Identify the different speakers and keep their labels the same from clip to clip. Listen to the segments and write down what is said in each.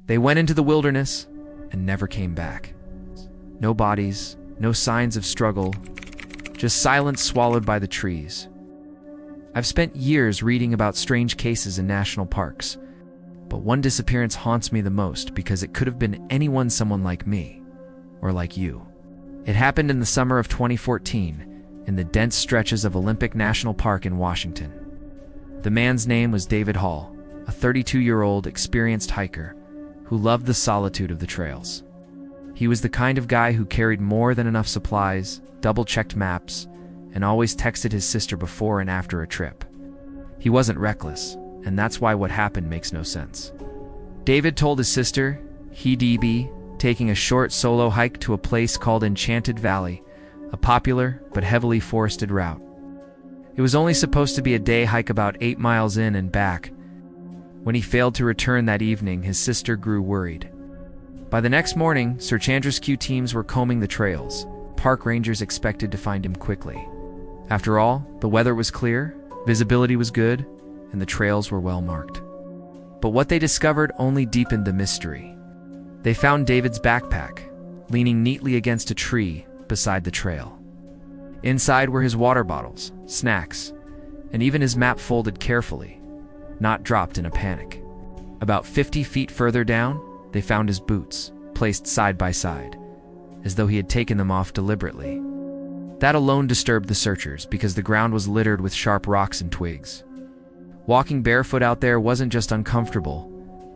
Speaker 1: They went into the wilderness and never came back. No bodies, no signs of struggle, just silence swallowed by the trees. I've spent years reading about strange cases in national parks, but one disappearance haunts me the most because it could have been someone like me, or like you. It happened in the summer of 2014, in the dense stretches of Olympic National Park in Washington. The man's name was David Hall, a 32-year-old experienced hiker who loved the solitude of the trails. He was the kind of guy who carried more than enough supplies, double-checked maps, and always texted his sister before and after a trip. He wasn't reckless, and that's why what happened makes no sense. David told his sister he'd be taking a short solo hike to a place called Enchanted Valley, a popular but heavily forested route. It was only supposed to be a day hike about 8 miles in and back. When he failed to return that evening, his sister grew worried. By the next morning, search and rescue teams were combing the trails. Park rangers expected to find him quickly. After all, the weather was clear, visibility was good, and the trails were well marked. But what they discovered only deepened the mystery. They found David's backpack, leaning neatly against a tree beside the trail. Inside were his water bottles, snacks, and even his map folded carefully, not dropped in a panic. About 50 feet further down, they found his boots, placed side by side, as though he had taken them off deliberately. That alone disturbed the searchers because the ground was littered with sharp rocks and twigs. Walking barefoot out there wasn't just uncomfortable,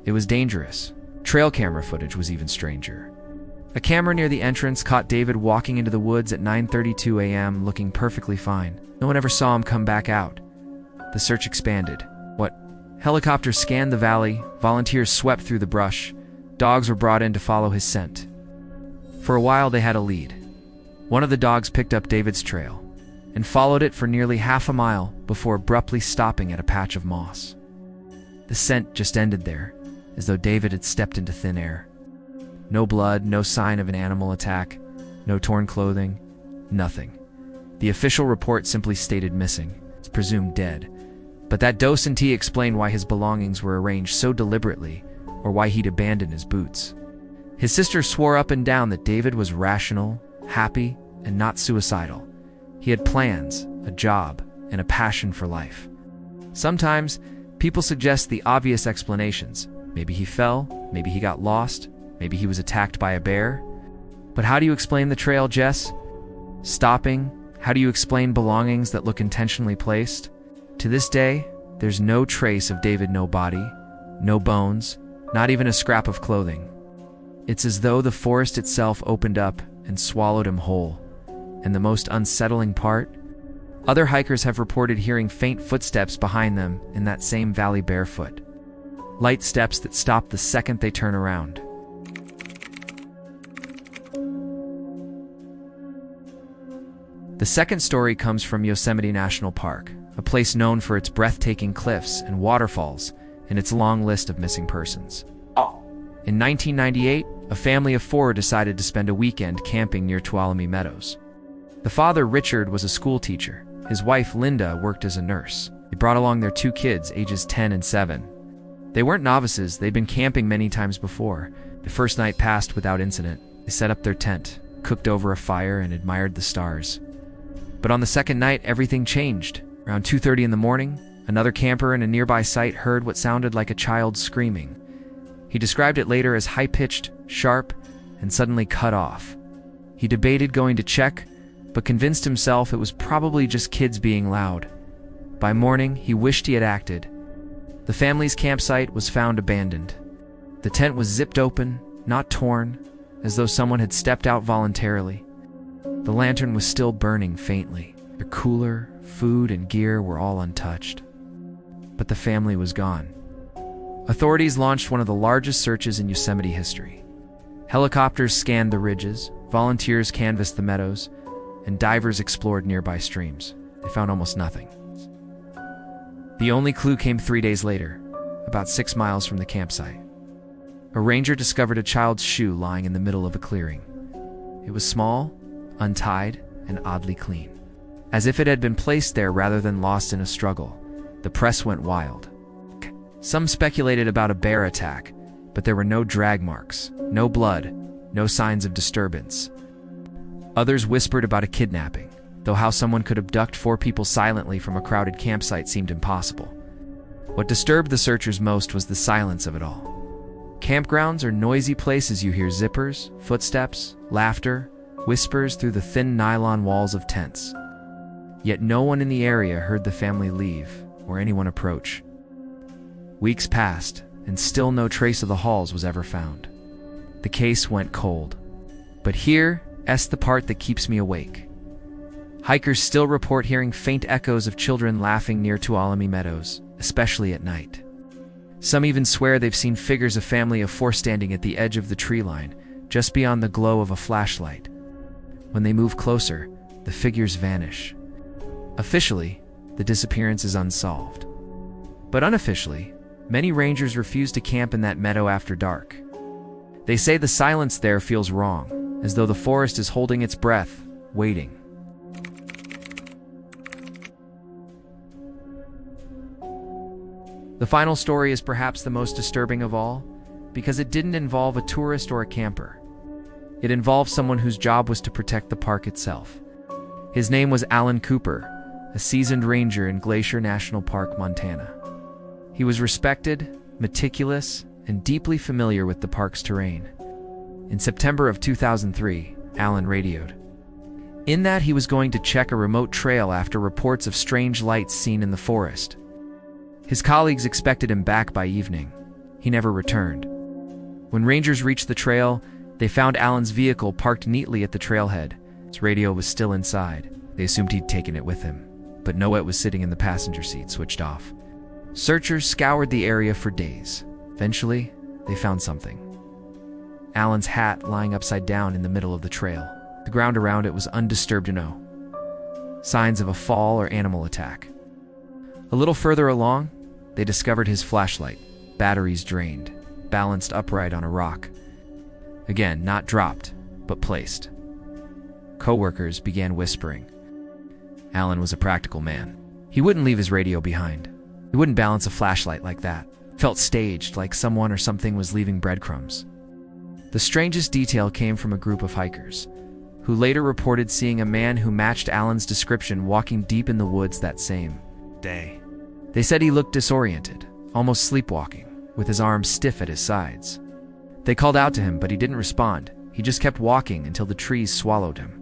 Speaker 1: it was dangerous. Trail camera footage was even stranger. A camera near the entrance caught David walking into the woods at 9:32 a.m. looking perfectly fine. No one ever saw him come back out. The search expanded. Helicopters scanned the valley, volunteers swept through the brush, dogs were brought in to follow his scent. For a while they had a lead. One of the dogs picked up David's trail and followed it for nearly half a mile before abruptly stopping at a patch of moss. The scent just ended there, as though David had stepped into thin air. No blood, no sign of an animal attack, no torn clothing, nothing. The official report simply stated missing. It's presumed dead. But that docentee explained why his belongings were arranged so deliberately, or why he'd abandoned his boots. His sister swore up and down that David was rational, happy, and not suicidal. He had plans, a job, and a passion for life. Sometimes, people suggest the obvious explanations. Maybe he fell, maybe he got lost, maybe he was attacked by a bear. But how do you explain the trail, Jess? Stopping? How do you explain belongings that look intentionally placed? To this day, there's no trace of David, no body, no bones, not even a scrap of clothing. It's as though the forest itself opened up and swallowed him whole. And the most unsettling part? Other hikers have reported hearing faint footsteps behind them in that same valley barefoot. Light steps that stop the second they turn around. The second story comes from Yosemite National Park, a place known for its breathtaking cliffs and waterfalls and its long list of missing persons. In 1998, a family of 4 decided to spend a weekend camping near Tuolumne Meadows. The father, Richard, was a school teacher. His wife, Linda, worked as a nurse. They brought along their 2 kids, ages 10 and 7. They weren't novices, they'd been camping many times before. The first night passed without incident. They set up their tent, cooked over a fire, and admired the stars. But on the second night, everything changed. Around 2:30 in the morning, another camper in a nearby site heard what sounded like a child screaming. He described it later as high-pitched, sharp, and suddenly cut off. He debated going to check, but convinced himself it was probably just kids being loud. By morning, he wished he had acted. The family's campsite was found abandoned. The tent was zipped open, not torn, as though someone had stepped out voluntarily. The lantern was still burning faintly. Their cooler, food, and gear were all untouched. But the family was gone. Authorities launched one of the largest searches in Yosemite history. Helicopters scanned the ridges, volunteers canvassed the meadows, and divers explored nearby streams. They found almost nothing. The only clue came 3 days later, about 6 miles from the campsite. A ranger discovered a child's shoe lying in the middle of a clearing. It was small, untied, and oddly clean. As if it had been placed there rather than lost in a struggle. The press went wild. Some speculated about a bear attack, but there were no drag marks, no blood, no signs of disturbance. Others whispered about a kidnapping, though how someone could abduct 4 people silently from a crowded campsite seemed impossible. What disturbed the searchers most was the silence of it all. Campgrounds are noisy places. You hear zippers, footsteps, laughter, whispers through the thin nylon walls of tents. Yet no one in the area heard the family leave or anyone approach. Weeks passed, and still no trace of the Halls was ever found. The case went cold. But here's the part that keeps me awake. Hikers still report hearing faint echoes of children laughing near Tuolumne Meadows, especially at night. Some even swear they've seen figures of family of 4 standing at the edge of the tree line, just beyond the glow of a flashlight. When they move closer, the figures vanish. Officially, the disappearance is unsolved. But unofficially, many rangers refuse to camp in that meadow after dark. They say the silence there feels wrong, as though the forest is holding its breath, waiting. The final story is perhaps the most disturbing of all, because it didn't involve a tourist or a camper. It involved someone whose job was to protect the park itself. His name was Alan Cooper, a seasoned ranger in Glacier National Park, Montana. He was respected, meticulous, and deeply familiar with the park's terrain. In September of 2003, Alan radioed. In that he was going to check a remote trail after reports of strange lights seen in the forest. His colleagues expected him back by evening. He never returned. When rangers reached the trail, they found Alan's vehicle parked neatly at the trailhead. His radio was still inside. They assumed he'd taken it with him, but no, it was sitting in the passenger seat, switched off. Searchers scoured the area for days. Eventually, they found something. Alan's hat lying upside down in the middle of the trail. The ground around it was undisturbed, no signs of a fall or animal attack. A little further along, they discovered his flashlight, batteries drained, balanced upright on a rock. Again, not dropped, but placed. Co-workers began whispering. Alan was a practical man. He wouldn't leave his radio behind. He wouldn't balance a flashlight like that. It felt staged, like someone or something was leaving breadcrumbs. The strangest detail came from a group of hikers, who later reported seeing a man who matched Alan's description walking deep in the woods that same day. They said he looked disoriented, almost sleepwalking, with his arms stiff at his sides. They called out to him, but he didn't respond. He just kept walking until the trees swallowed him.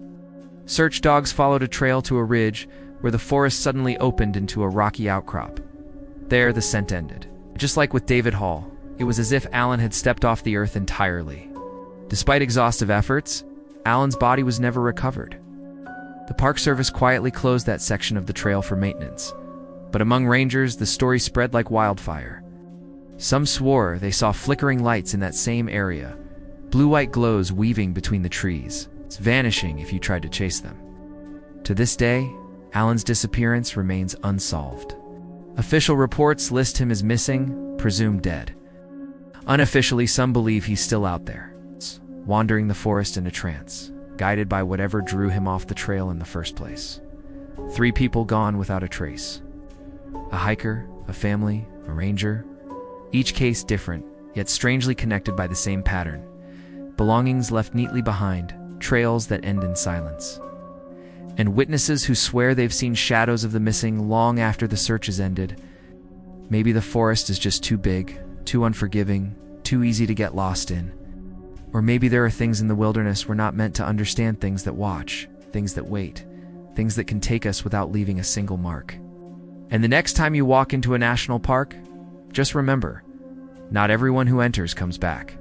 Speaker 1: Search dogs followed a trail to a ridge where the forest suddenly opened into a rocky outcrop. There, the scent ended. Just like with David Hall, it was as if Alan had stepped off the earth entirely. Despite exhaustive efforts, Alan's body was never recovered. The Park Service quietly closed that section of the trail for maintenance. But among rangers, the story spread like wildfire. Some swore they saw flickering lights in that same area, blue-white glows weaving between the trees, vanishing if you tried to chase them. To this day, Alan's disappearance remains unsolved. Official reports list him as missing, presumed dead. Unofficially, some believe he's still out there, wandering the forest in a trance, guided by whatever drew him off the trail in the first place. 3 people gone without a trace. A hiker, a family, a ranger. Each case different, yet strangely connected by the same pattern. Belongings left neatly behind, trails that end in silence. And witnesses who swear they've seen shadows of the missing long after the search has ended. Maybe the forest is just too big, too unforgiving, too easy to get lost in. Or maybe there are things in the wilderness we're not meant to understand, things that watch, things that wait, things that can take us without leaving a single mark. And the next time you walk into a national park, just remember, not everyone who enters comes back.